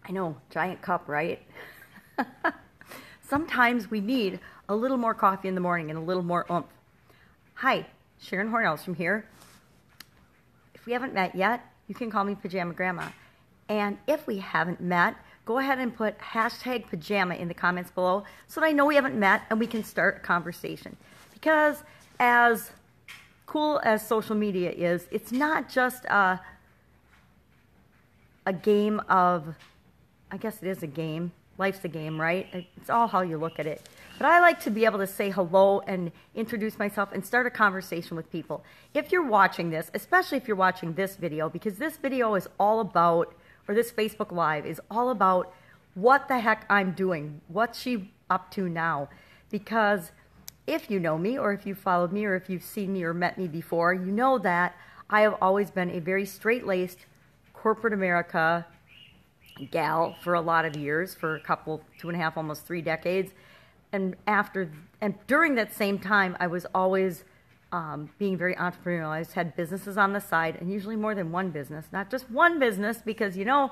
I know, giant cup, right? Sometimes we need a little more coffee in the morning and a little more oomph. Hi, Sharon Horne-Ellstrom here. If we haven't met yet, you can call me Pajama Grandma. And if we haven't met, go ahead and put hashtag pajama in the comments below so that I know we haven't met and we can start a conversation. Because as cool as social media is, it's not just a game of, I guess it is a game. Life's a game, right? It's all how you look at it. But I like to be able to say hello and introduce myself and start a conversation with people. If you're watching this, especially if you're watching this video, because this video is all about, or this Facebook Live is all about what the heck I'm doing, what's she up to now. Because if you know me, or if you followed me, or if you've seen me or met me before, you know that I have always been a very straight-laced corporate America gal for a lot of years, for a couple, 2.5, almost 3 decades. And during that same time, I was always being very entrepreneurial. I had businesses on the side, and usually more than one business, not just one business, because you're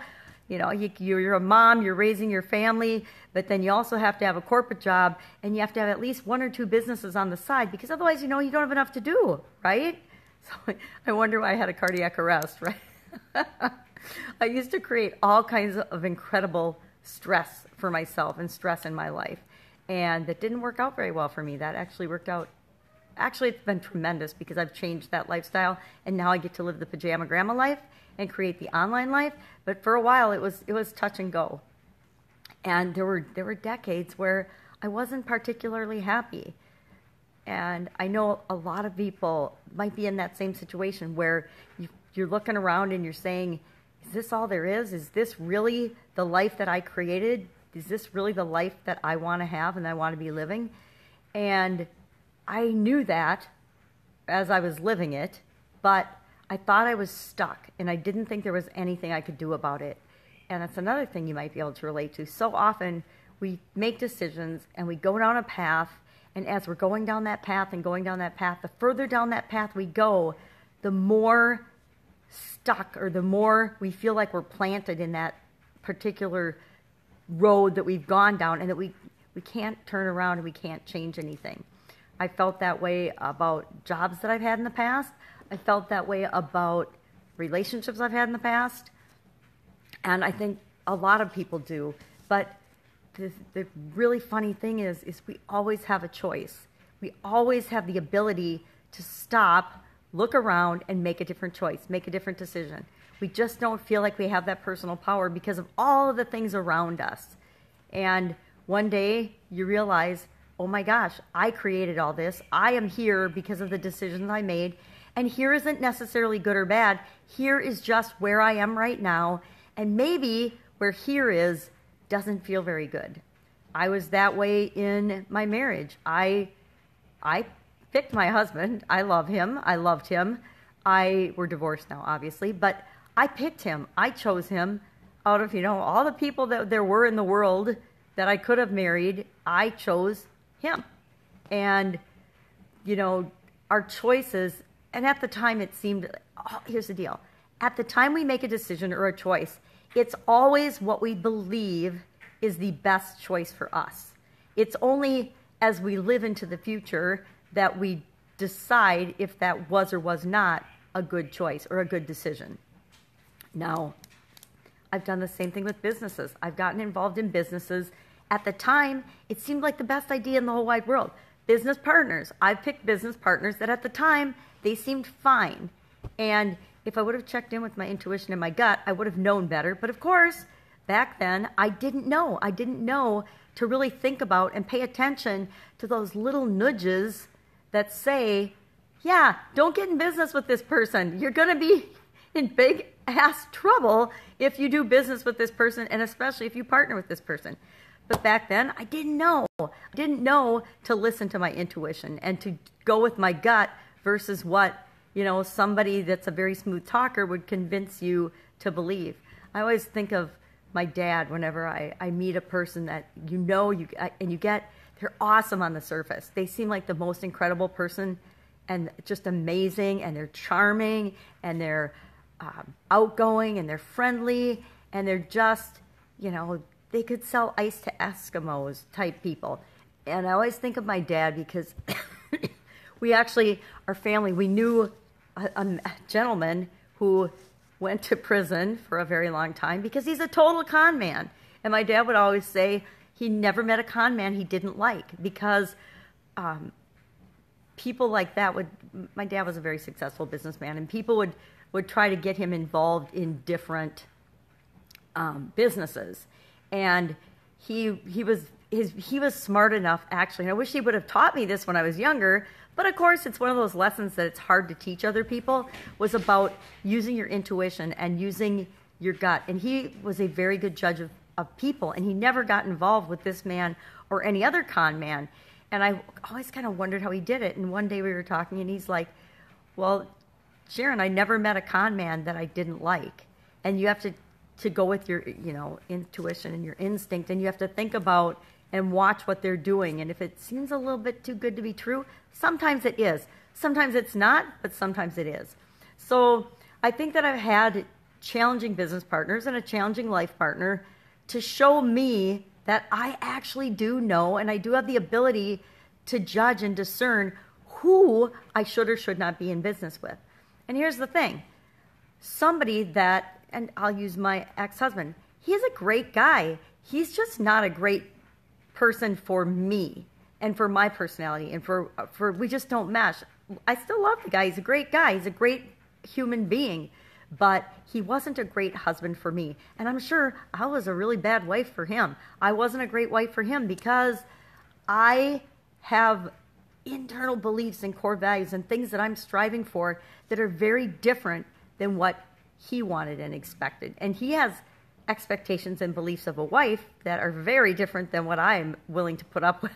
a mom, you're raising your family, but then you also have to have a corporate job, and you have to have at least 1 or 2 businesses on the side, because otherwise, you don't have enough to do, right? So I wonder why I had a cardiac arrest, right? I used to create all kinds of incredible stress for myself and stress in my life. And that didn't work out very well for me. That actually worked out. Actually, it's been tremendous because I've changed that lifestyle. And now I get to live the Pajama Grandma life and create the online life. But for a while, it was touch and go. And there were decades where I wasn't particularly happy. And I know a lot of people might be in that same situation where you're looking around and you're saying, is this all there is? Is this really the life that I created? Is this really the life that I want to have and I want to be living? And I knew that as I was living it, but I thought I was stuck and I didn't think there was anything I could do about it. And that's another thing you might be able to relate to. So often we make decisions and we go down a path, and as we're going down that path and going down that path, the further down that path we go, the more stuck, or the more we feel like we're planted in that particular road that we've gone down, and that we can't turn around and we can't change anything. I felt that way about jobs that I've had in the past. I felt that way about relationships I've had in the past. And I think a lot of people do. But the really funny thing is we always have a choice. We always have the ability to stop, look around, and make a different choice, make a different decision. We just don't feel like we have that personal power because of all of the things around us. And one day you realize, oh my gosh, I created all this. I am here because of the decisions I made. And here isn't necessarily good or bad. Here is just where I am right now. And maybe where here is doesn't feel very good. I was that way in my marriage. I picked my husband. I love him. I loved him. We're divorced now, obviously, but I picked him. I chose him out of, all the people that there were in the world that I could have married. I chose him. And, our choices, and at the time it seemed, here's the deal. At the time we make a decision or a choice, it's always what we believe is the best choice for us. It's only as we live into the future that we decide if that was or was not a good choice or a good decision. Now, I've done the same thing with businesses. I've gotten involved in businesses. At the time, it seemed like the best idea in the whole wide world. Business partners. I've picked business partners that at the time, they seemed fine. And if I would have checked in with my intuition and my gut, I would have known better. But of course, back then, I didn't know. I didn't know to really think about and pay attention to those little nudges that say, yeah, don't get in business with this person. You're going to be in big ass trouble if you do business with this person, and especially if you partner with this person. But back then, I didn't know. I didn't know to listen to my intuition and to go with my gut versus what, somebody that's a very smooth talker would convince you to believe. I always think of my dad whenever I meet a person that they're awesome on the surface. They seem like the most incredible person and just amazing, and they're charming, and they're outgoing, and they're friendly, and they're just, they could sell ice to Eskimos type people. And I always think of my dad because our family, we knew a gentleman who went to prison for a very long time because he's a total con man. And my dad would always say he never met a con man he didn't like because people like that my dad was a very successful businessman, and people would try to get him involved in different businesses. And he was smart enough, actually, and I wish he would have taught me this when I was younger, but of course it's one of those lessons that it's hard to teach other people, was about using your intuition and using your gut. And he was a very good judge of people, and he never got involved with this man or any other con man. And I always kind of wondered how he did it. And one day we were talking, and he's like, well, Sharon, I never met a con man that I didn't like. And you have to go with your, intuition and your instinct, and you have to think about and watch what they're doing. And if it seems a little bit too good to be true, sometimes it is. Sometimes it's not, but sometimes it is. So I think that I've had challenging business partners and a challenging life partner to show me that I actually do know, and I do have the ability to judge and discern who I should or should not be in business with. And here's the thing. Somebody that, and I'll use my ex-husband, he's a great guy. He's just not a great person for me and for my personality, and for we just don't mesh. I still love the guy. He's a great guy. He's a great human being. But he wasn't a great husband for me. And I'm sure I was a really bad wife for him. I wasn't a great wife for him because I have internal beliefs and core values and things that I'm striving for that are very different than what he wanted and expected. And he has expectations and beliefs of a wife that are very different than what I'm willing to put up with.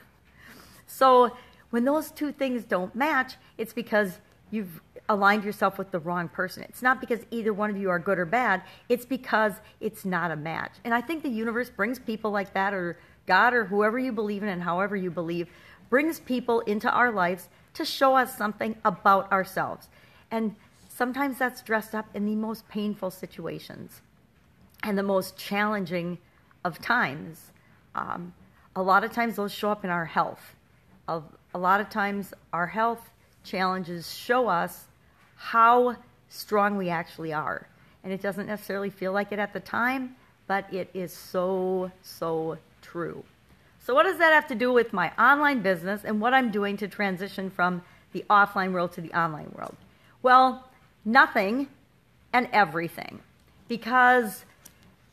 So when those two things don't match, it's because you've aligned yourself with the wrong person. It's not because either one of you are good or bad. It's because it's not a match. And I think the universe brings people like that, or God, or whoever you believe in and however you believe, brings people into our lives to show us something about ourselves. And sometimes that's dressed up in the most painful situations and the most challenging of times. A lot of times those show up in our health. A lot of times our health challenges show us how strong we actually are. And it doesn't necessarily feel like it at the time, but it is so, so true. So what does that have to do with my online business and what I'm doing to transition from the offline world to the online world? Well, nothing and everything. Because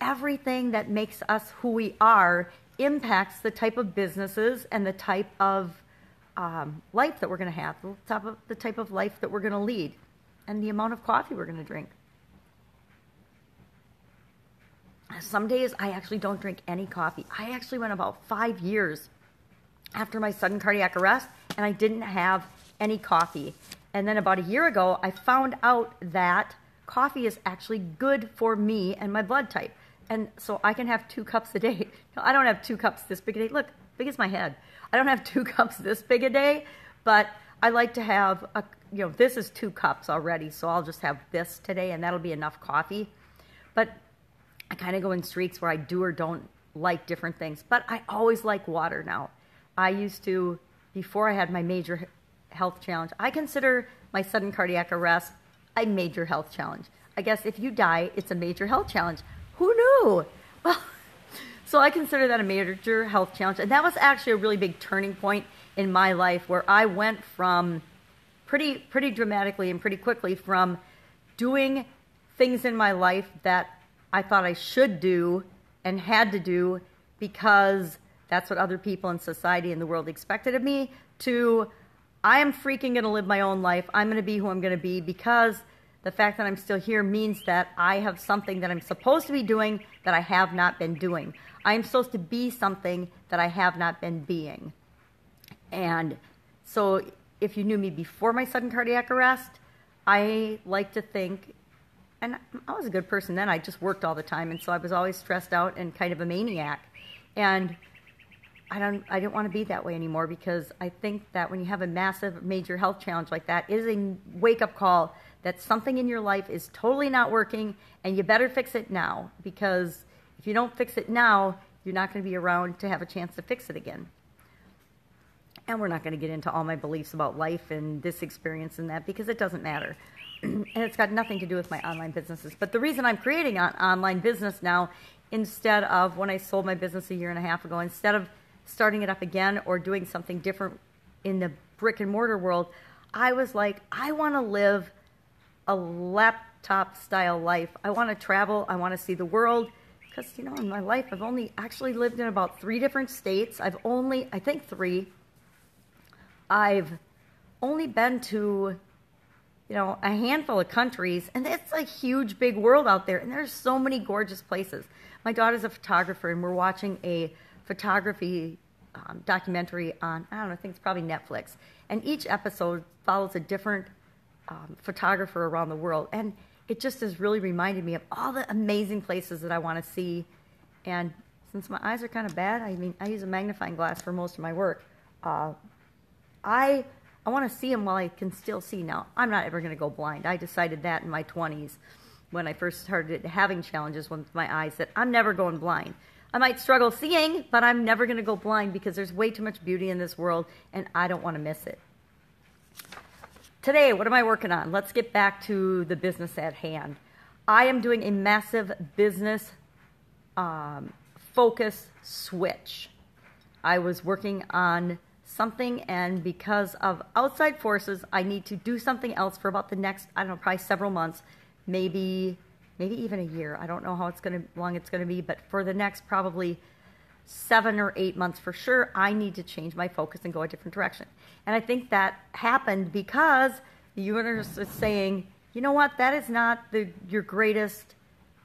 everything that makes us who we are impacts the type of businesses and the type of life that we're going to have, the type of life that we're going to lead, and the amount of coffee we're going to drink. Some days I actually don't drink any coffee. I actually went about 5 years after my sudden cardiac arrest, and I didn't have any coffee. And then about a year ago, I found out that coffee is actually good for me and my blood type. And so I can have 2 cups a day. No, I don't have 2 cups this big a day. Look, big as my head. I don't have 2 cups this big a day, but I like to have, this is 2 cups already, so I'll just have this today, and that'll be enough coffee. But I kind of go in streaks where I do or don't like different things. But I always like water now. I used to, before I had my major health challenge, I consider my sudden cardiac arrest a major health challenge. I guess if you die, it's a major health challenge. Who knew? Well, so I consider that a major health challenge. And that was actually a really big turning point in my life, where I went from pretty dramatically and pretty quickly from doing things in my life that I thought I should do and had to do because that's what other people in society and the world expected of me, to I am freaking going to live my own life. I'm going to be who I'm going to be because the fact that I'm still here means that I have something that I'm supposed to be doing that I have not been doing. I'm supposed to be something that I have not been being. And so if you knew me before my sudden cardiac arrest, I like to think, and I was a good person then, I just worked all the time, and so I was always stressed out and kind of a maniac. And I didn't want to be that way anymore, because I think that when you have a massive, major health challenge like that, it is a wake-up call that something in your life is totally not working, and you better fix it now, because If you don't fix it now, you're not going to be around to have a chance to fix it again. And we're not going to get into all my beliefs about life and this experience and that, because it doesn't matter. And it's got nothing to do with my online businesses. But the reason I'm creating an online business now, instead of when I sold my business a year and a half ago, instead of starting it up again or doing something different in the brick and mortar world, I was like, I want to live a laptop style life. I want to travel. I want to see the world. Because, you know, in my life, I've only actually lived in about 3 different states. I think 3. I've only been to, you know, a handful of countries, and it's a huge, big world out there, and there's so many gorgeous places. My daughter's a photographer, and we're watching a photography documentary on, I don't know, I think it's probably Netflix, and each episode follows a different photographer around the world, and it just has really reminded me of all the amazing places that I want to see. And since my eyes are kind of bad, I mean, I use a magnifying glass for most of my work. I want to see them while I can still see. Now, I'm not ever going to go blind. I decided that in my 20s when I first started having challenges with my eyes, that I'm never going blind. I might struggle seeing, but I'm never going to go blind, because there's way too much beauty in this world, and I don't want to miss it. Today, what am I working on? Let's get back to the business at hand. I am doing a massive business focus switch. I was working on something, and because of outside forces, I need to do something else for about the next, I don't know, probably several months, maybe even a year. I don't know how long it's gonna be, but for the next probably 7 or 8 months for sure, I need to change my focus and go a different direction. And I think that happened because the universe is saying, you know what, that is not your greatest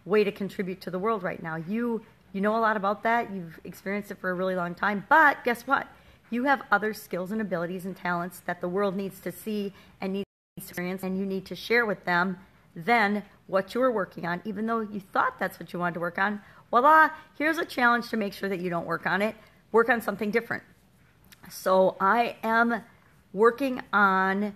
way to contribute to the world right now. You know a lot about that, you've experienced it for a really long time, but guess what? You have other skills and abilities and talents that the world needs to see and needs to experience, and you need to share with them then what you're working on, even though you thought that's what you wanted to work on. Voila, here's a challenge to make sure that you don't work on it. Work on something different. So I am working on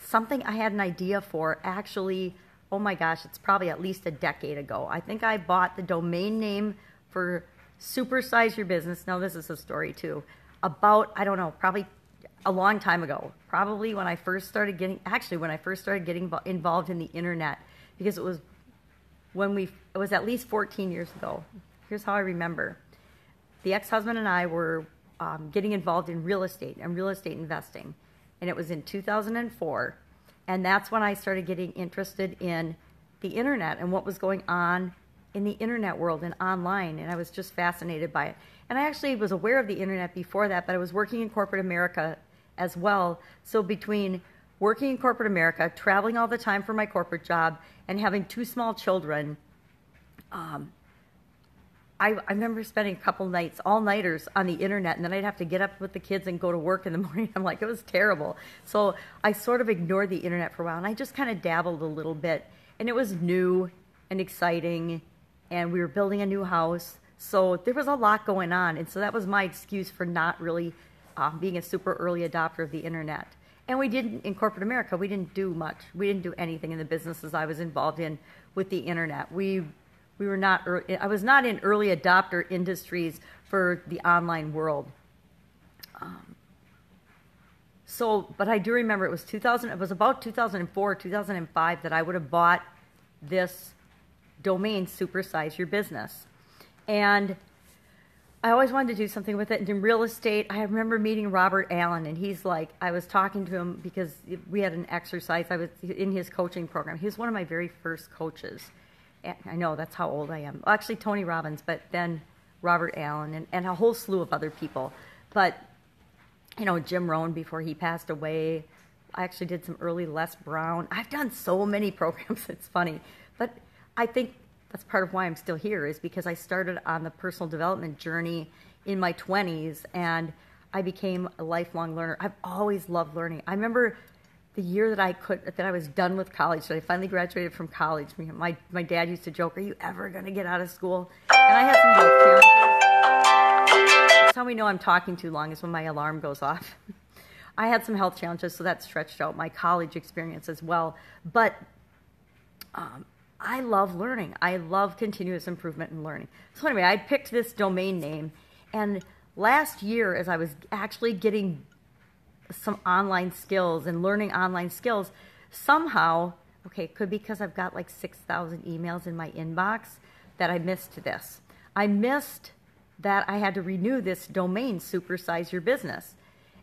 something I had an idea for, actually, oh my gosh, it's probably at least a decade ago. I think I bought the domain name for Supersize Your Business. Now, this is a story too. About, I don't know, probably a long time ago. Probably when I first started getting involved in the internet, because it was at least 14 years ago. Here's how I remember. The ex-husband and I were getting involved in real estate and real estate investing, and it was in 2004, and that's when I started getting interested in the internet and what was going on in the internet world and online, and I was just fascinated by it. And I actually was aware of the internet before that, but I was working in corporate America as well. So between working in corporate America, traveling all the time for my corporate job, and having 2 small children, I remember spending a couple nights, all-nighters on the internet, and then I'd have to get up with the kids and go to work in the morning. I'm like, it was terrible. So I sort of ignored the internet for a while, and I just kind of dabbled a little bit. And it was new and exciting, and we were building a new house. So there was a lot going on, and so that was my excuse for not really being a super early adopter of the internet. And we didn't, in corporate America, we didn't do much. We didn't do anything in the businesses I was involved in with the internet. We were not, I was not in early adopter industries for the online world. But I do remember it was about 2004, 2005 that I would have bought this domain, Supersize Your Business. And I always wanted to do something with it. And in real estate, I remember meeting Robert Allen, and he's like, I was talking to him because we had an exercise. I was in his coaching program. He was one of my very first coaches. And I know that's how old I am. Well, actually, Tony Robbins, but then Robert Allen and a whole slew of other people. But, you know, Jim Rohn before he passed away. I actually did some early Les Brown. I've done so many programs. It's funny. But I think that's part of why I'm still here, is because I started on the personal development journey in my 20s, and I became a lifelong learner. I've always loved learning. I remember the year that I was done with college, that I finally graduated from college. My dad used to joke, "Are you ever going to get out of school?" And I had some health challenges. That's how we know I'm talking too long, is when my alarm goes off. I had some health challenges, so that stretched out my college experience as well. But I love learning. I love continuous improvement and learning. So anyway, I picked this domain name, and last year, as I was actually getting some online skills and learning online skills, somehow, okay, it could be because I've got like 6,000 emails in my inbox, that I missed this. I missed that I had to renew this domain, Supersize Your Business.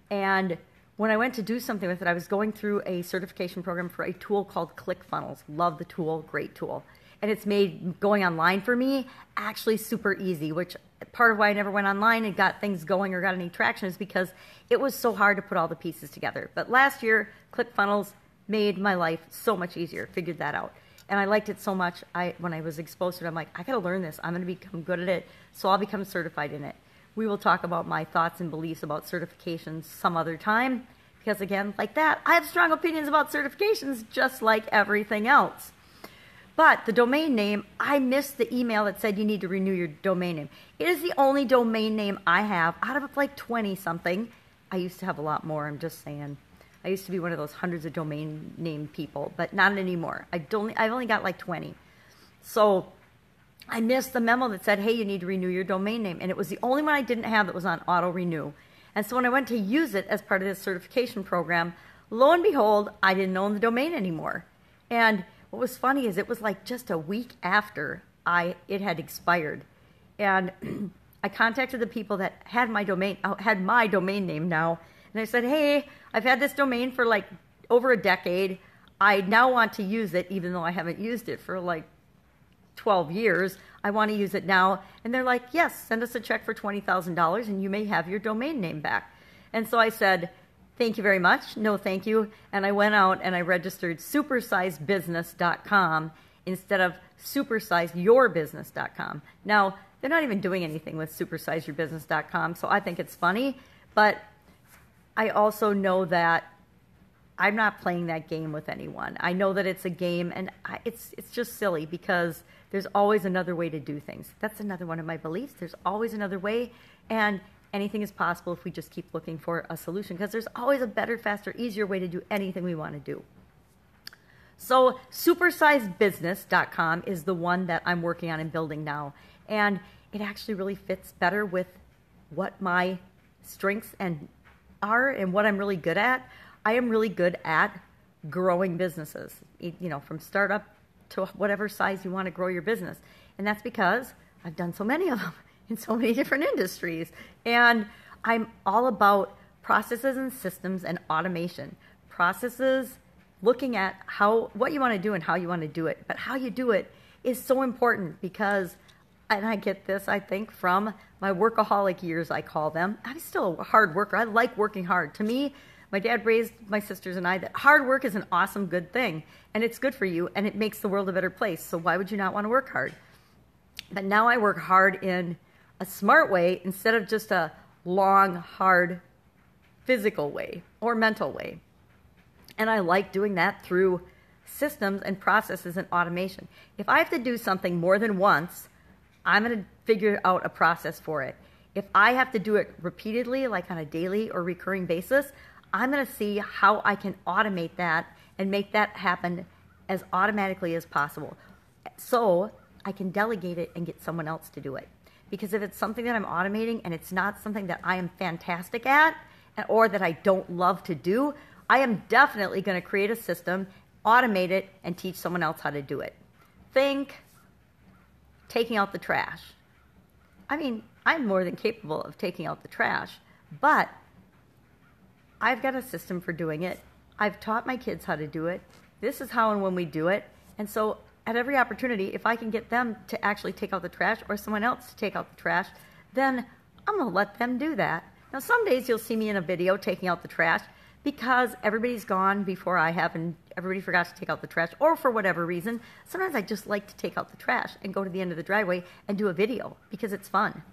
And when I went to do something with it, I was going through a certification program for a tool called ClickFunnels. Love the tool, great tool. And it's made going online for me actually super easy, which part of why I never went online and got things going or got any traction is because it was so hard to put all the pieces together. But last year, ClickFunnels made my life so much easier, figured that out. And I liked it so much, when I was exposed to it, I'm like, I gotta learn this. I'm gonna become good at it, so I'll become certified in it. We will talk about my thoughts and beliefs about certifications some other time, because again, like that, I have strong opinions about certifications just like everything else. But the domain name, I missed the email that said you need to renew your domain name. It is the only domain name I have out of like 20 something. I used to have a lot more, I'm just saying. I used to be one of those hundreds of domain name people, but not anymore. I've only got like 20. So I missed the memo that said, hey, you need to renew your domain name. And it was the only one I didn't have that was on auto renew. And so when I went to use it as part of this certification program, lo and behold, I didn't own the domain anymore. And what was funny is it was like just a week after it had expired. And I contacted the people that had my domain name now. And I said, hey, I've had this domain for like over a decade. I now want to use it, even though I haven't used it for like 12 years. I want to use it now. And they're like, yes, send us a check for $20,000 and you may have your domain name back. And so I said, thank you very much. No, thank you. And I went out and I registered supersizebusiness.com instead of supersizeyourbusiness.com. Now, they're not even doing anything with supersizeyourbusiness.com, so I think it's funny. But I also know that I'm not playing that game with anyone. I know that it's a game, and it's just silly because there's always another way to do things. That's another one of my beliefs. There's always another way, and anything is possible if we just keep looking for a solution, because there's always a better, faster, easier way to do anything we want to do. So supersizebusiness.com is the one that I'm working on and building now, and it actually really fits better with what my strengths are and what I'm really good at. I am really good at growing businesses, from startup to whatever size you want to grow your business. And that's because I've done so many of them in so many different industries. And I'm all about processes and systems and automation. Processes, looking at what you want to do and how you want to do it. But how you do it is so important because, and I get this, I think, from my workaholic years, I call them. I'm still a hard worker. I like working hard. To me, my dad raised my sisters and I that hard work is an awesome, good thing. And it's good for you, and it makes the world a better place. So why would you not want to work hard? But now I work hard in a smart way instead of just a long, hard, physical way or mental way. And I like doing that through systems and processes and automation. If I have to do something more than once, I'm going to figure out a process for it. If I have to do it repeatedly, like on a daily or recurring basis, I'm going to see how I can automate that and make that happen as automatically as possible, so I can delegate it and get someone else to do it. Because if it's something that I'm automating and it's not something that I am fantastic at or that I don't love to do, I am definitely going to create a system, automate it, and teach someone else how to do it. Think taking out the trash. I mean, I'm more than capable of taking out the trash, but I've got a system for doing it. I've taught my kids how to do it. This is how and when we do it. And so at every opportunity, if I can get them to actually take out the trash or someone else to take out the trash, then I'm going to let them do that. Now, some days you'll see me in a video taking out the trash because everybody's gone before I have and everybody forgot to take out the trash, or for whatever reason. Sometimes I just like to take out the trash and go to the end of the driveway and do a video because it's fun.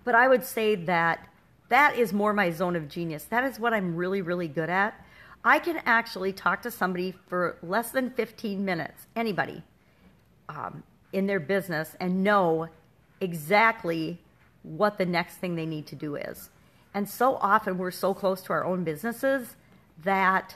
But I would say that that is more my zone of genius. That is what I'm really, really good at. I can actually talk to somebody for less than 15 minutes, anybody, in their business, and know exactly what the next thing they need to do is. And so often we're so close to our own businesses that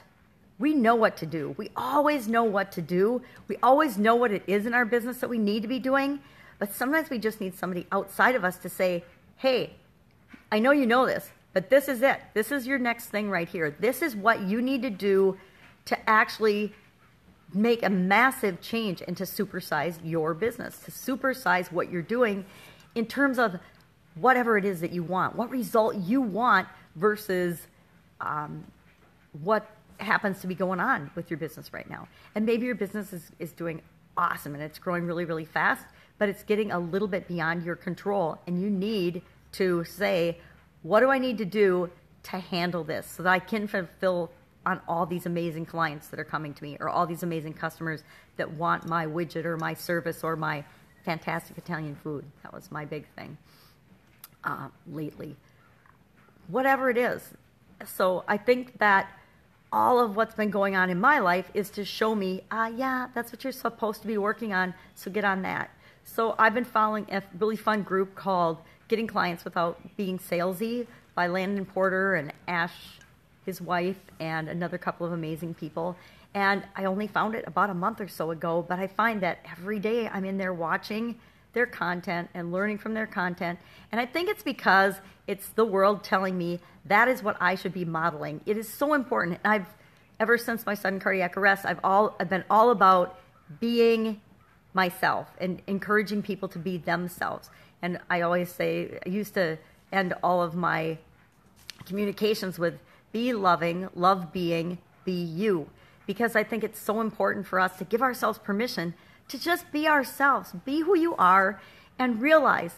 we know what to do. We always know what to do. We always know what it is in our business that we need to be doing. But sometimes we just need somebody outside of us to say, hey, I know you know this, but this is it. This is your next thing right here. This is what you need to do to actually make a massive change and to supersize your business, to supersize what you're doing in terms of whatever it is that you want, what result you want versus what happens to be going on with your business right now. And maybe your business is doing awesome and it's growing really, really fast, but it's getting a little bit beyond your control, and you need to say, what do I need to do to handle this so that I can fulfill on all these amazing clients that are coming to me, or all these amazing customers that want my widget or my service or my fantastic Italian food. That was my big thing lately. Whatever it is. So I think that all of what's been going on in my life is to show me, yeah, that's what you're supposed to be working on, so get on that. So I've been following a really fun group called Getting Clients Without Being Salesy by Landon Porter and Ash, his wife, and another couple of amazing people. And I only found it about a month or so ago, but I find that every day I'm in there watching their content and learning from their content. And I think it's because it's the world telling me that is what I should be modeling. It is so important. And ever since my sudden cardiac arrest, I've been all about being myself and encouraging people to be themselves. And I always say, I used to end all of my communications with be loving, love being, be you. Because I think it's so important for us to give ourselves permission to just be ourselves, be who you are, and realize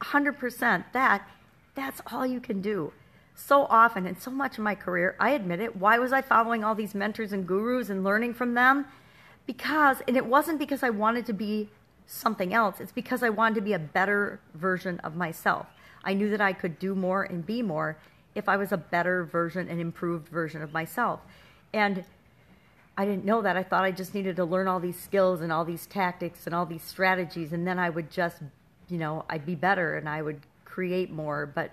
100% that that's all you can do. So often and so much in my career, I admit it, why was I following all these mentors and gurus and learning from them? And it wasn't because I wanted to be something else, it's because I wanted to be a better version of myself. I knew that I could do more and be more if I was a better version, an improved version of myself. And I didn't know that. I thought I just needed to learn all these skills and all these tactics and all these strategies, and then I would just, I'd be better and I would create more. But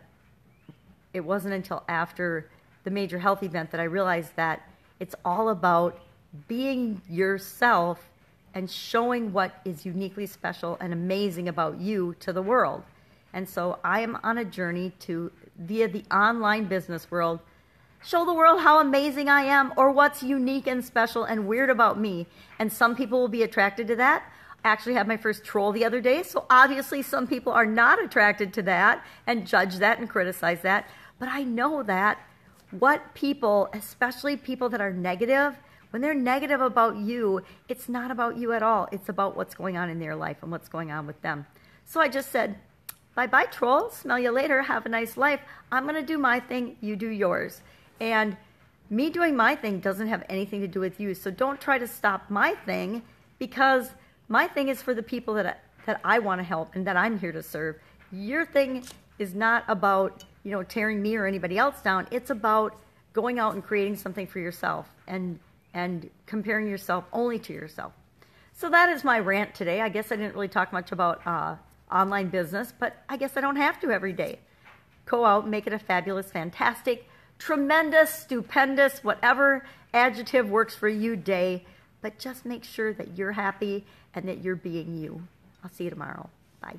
it wasn't until after the major health event that I realized that it's all about being yourself and showing what is uniquely special and amazing about you to the world. And so I am on a journey to, via the online business world, show the world how amazing I am, or what's unique and special and weird about me. And some people will be attracted to that. I actually had my first troll the other day, so obviously some people are not attracted to that and judge that and criticize that. But I know that what people, especially people that are negative, when they're negative about you, it's not about you at all. It's about what's going on in their life and what's going on with them. So I just said, bye-bye, troll. Smell you later. Have a nice life. I'm going to do my thing. You do yours. And me doing my thing doesn't have anything to do with you. So don't try to stop my thing, because my thing is for the people that I want to help and that I'm here to serve. Your thing is not about, tearing me or anybody else down. It's about going out and creating something for yourself and comparing yourself only to yourself. So that is my rant today. I guess I didn't really talk much about online business, but I guess I don't have to every day. Go out and make it a fabulous, fantastic, tremendous, stupendous, whatever adjective works for you day, but just make sure that you're happy and that you're being you. I'll see you tomorrow. Bye.